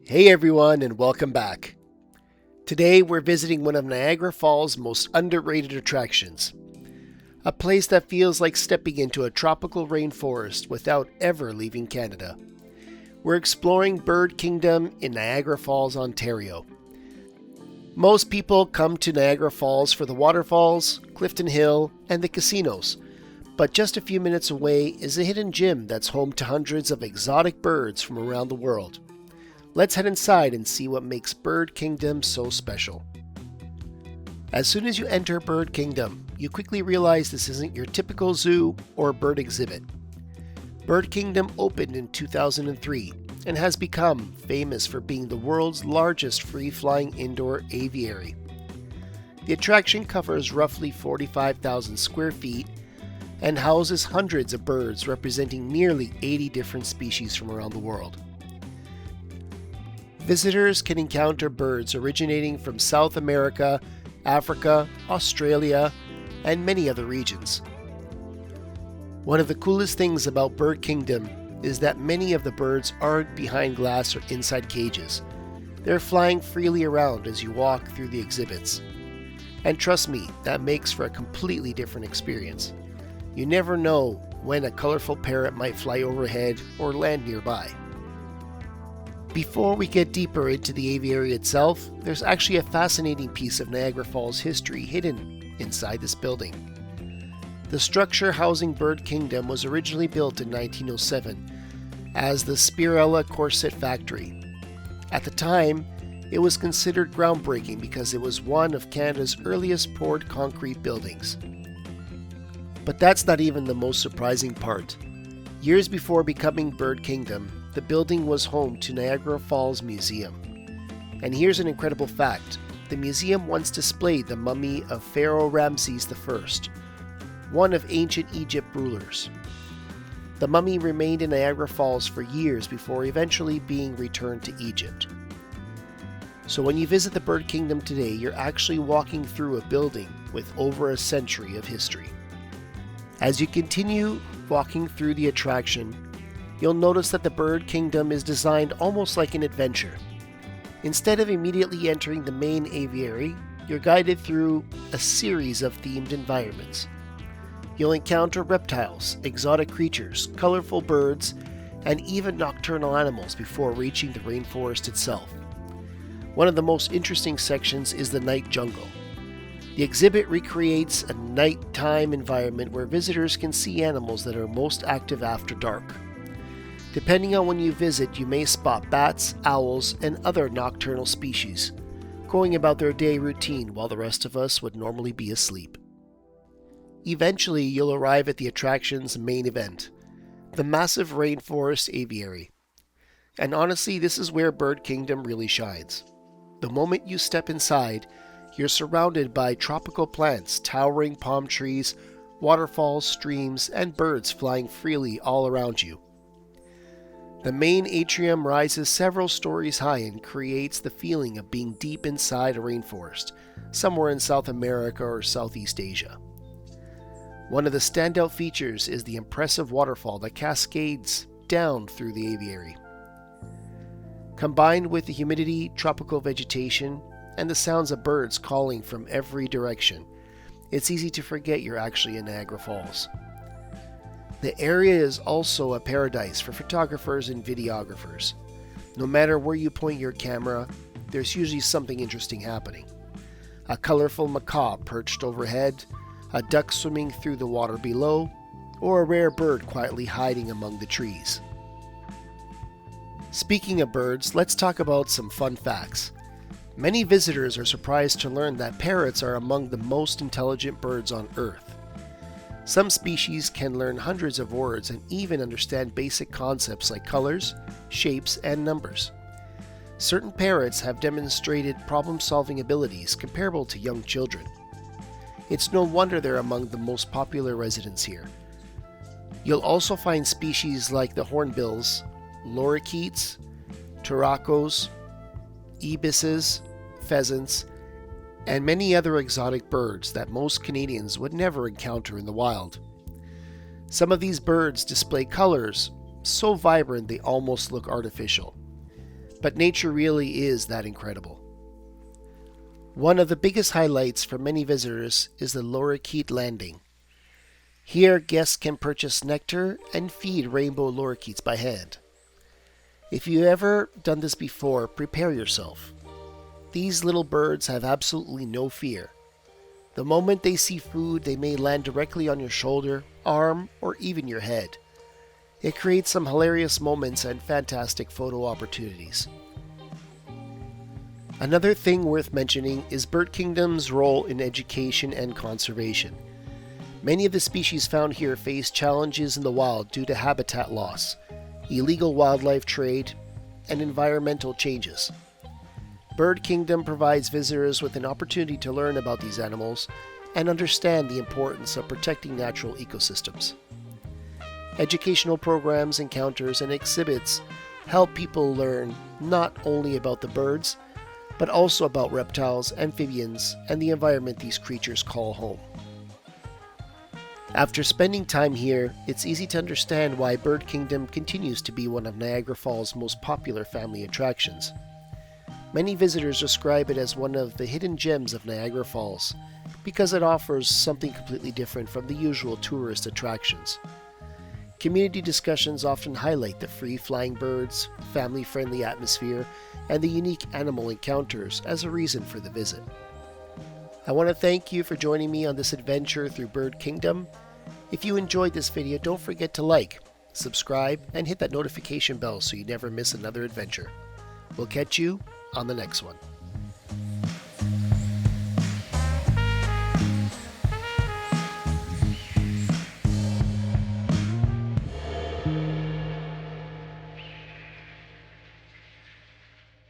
Hey everyone, and welcome back. Today we're visiting one of Niagara Falls' most underrated attractions. A place that feels like stepping into a tropical rainforest without ever leaving Canada. We're exploring Bird Kingdom in Niagara Falls, Ontario. Most people come to Niagara Falls for the waterfalls, Clifton Hill, and the casinos. But just a few minutes away is a hidden gym that's home to hundreds of exotic birds from around the world. Let's head inside and see what makes Bird Kingdom so special. As soon as you enter Bird Kingdom, you quickly realize this isn't your typical zoo or bird exhibit. Bird Kingdom opened in 2003 and has become famous for being the world's largest free-flying indoor aviary. The attraction covers roughly 45,000 square feet and houses hundreds of birds representing nearly 80 different species from around the world. Visitors can encounter birds originating from South America, Africa, Australia, and many other regions. One of the coolest things about Bird Kingdom is that many of the birds aren't behind glass or inside cages. They're flying freely around as you walk through the exhibits. And trust me, that makes for a completely different experience. You never know when a colorful parrot might fly overhead or land nearby. Before we get deeper into the aviary itself, there's actually a fascinating piece of Niagara Falls history hidden inside this building. The structure housing Bird Kingdom was originally built in 1907 as the Spirella Corset Factory. At the time, it was considered groundbreaking because it was one of Canada's earliest poured concrete buildings. But that's not even the most surprising part. Years before becoming Bird Kingdom, the building was home to Niagara Falls Museum. And here's an incredible fact. The museum once displayed the mummy of Pharaoh Ramses I, one of ancient Egypt rulers. The mummy remained in Niagara Falls for years before eventually being returned to Egypt. So when you visit the Bird Kingdom today, you're actually walking through a building with over a century of history. As you continue walking through the attraction, you'll notice that the Bird Kingdom is designed almost like an adventure. Instead of immediately entering the main aviary, you're guided through a series of themed environments. You'll encounter reptiles, exotic creatures, colorful birds, and even nocturnal animals before reaching the rainforest itself. One of the most interesting sections is the night jungle. The exhibit recreates a nighttime environment where visitors can see animals that are most active after dark. Depending on when you visit, you may spot bats, owls, and other nocturnal species, going about their day routine while the rest of us would normally be asleep. Eventually, you'll arrive at the attraction's main event, the massive rainforest aviary. And honestly, this is where Bird Kingdom really shines. The moment you step inside, you're surrounded by tropical plants, towering palm trees, waterfalls, streams, and birds flying freely all around you. The main atrium rises several stories high and creates the feeling of being deep inside a rainforest, somewhere in South America or Southeast Asia. One of the standout features is the impressive waterfall that cascades down through the aviary. Combined with the humidity, tropical vegetation, and the sounds of birds calling from every direction, it's easy to forget you're actually in Niagara Falls. The area is also a paradise for photographers and videographers. No matter where you point your camera, there's usually something interesting happening. A colorful macaw perched overhead, a duck swimming through the water below, or a rare bird quietly hiding among the trees. Speaking of birds, let's talk about some fun facts. Many visitors are surprised to learn that parrots are among the most intelligent birds on Earth. Some species can learn hundreds of words and even understand basic concepts like colors, shapes, and numbers. Certain parrots have demonstrated problem-solving abilities comparable to young children. It's no wonder they're among the most popular residents here. You'll also find species like the hornbills, lorikeets, turacos, ibises, pheasants, and many other exotic birds that most Canadians would never encounter in the wild. Some of these birds display colors so vibrant they almost look artificial. But nature really is that incredible. One of the biggest highlights for many visitors is the lorikeet landing. Here, guests can purchase nectar and feed rainbow lorikeets by hand. If you've ever done this before, prepare yourself. These little birds have absolutely no fear. The moment they see food, they may land directly on your shoulder, arm, or even your head. It creates some hilarious moments and fantastic photo opportunities. Another thing worth mentioning is Bird Kingdom's role in education and conservation. Many of the species found here face challenges in the wild due to habitat loss, illegal wildlife trade, and environmental changes. Bird Kingdom provides visitors with an opportunity to learn about these animals and understand the importance of protecting natural ecosystems. Educational programs, encounters, and exhibits help people learn not only about the birds, but also about reptiles, amphibians, and the environment these creatures call home. After spending time here, it's easy to understand why Bird Kingdom continues to be one of Niagara Falls' most popular family attractions. Many visitors describe it as one of the hidden gems of Niagara Falls because it offers something completely different from the usual tourist attractions. Community discussions often highlight the free-flying birds, family-friendly atmosphere, and the unique animal encounters as a reason for the visit. I want to thank you for joining me on this adventure through Bird Kingdom. If you enjoyed this video, don't forget to like, subscribe, and hit that notification bell so you never miss another adventure. We'll catch you on the next one.